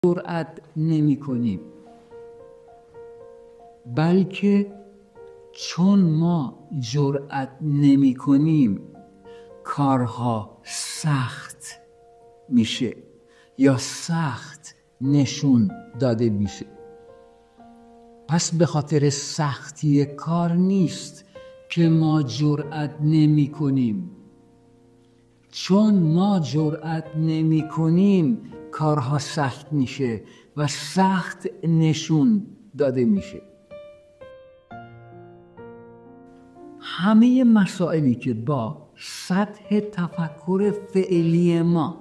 جرأت نمی کنیم، بلکه چون ما جرأت نمی کنیم کارها سخت میشه یا سخت نشون داده میشه. پس به خاطر سختی کار نیست که ما جرأت نمی کنیم، چون ما جرأت نمی کنیم کارها سخت میشه و سخت نشون داده میشه. همه مسائلی که با سطح تفکر فعلی ما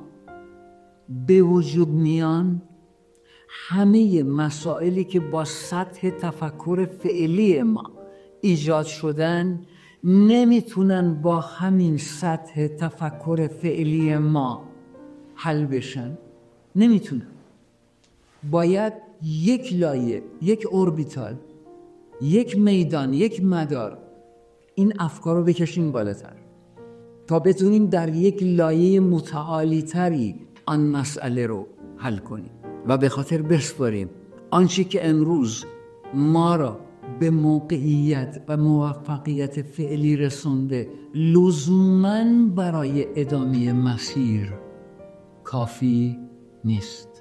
به وجود میان، همه مسائلی که با سطح تفکر فعلی ما ایجاد شدن نمیتونن با همین سطح تفکر فعلی ما حل بشن. نمیتونن. باید یک لایه، یک اوربیتال، یک میدان، یک مدار این افکار رو بکشیم بالاتر تا بتونیم در یک لایه متعالی تری آن مسئله رو حل کنیم و به خاطر بسپاریم آنچه که امروز ما را به موقعیت و موفقیت فعلی رسونده لزوماً برای ادامه مسیر کافی نیست.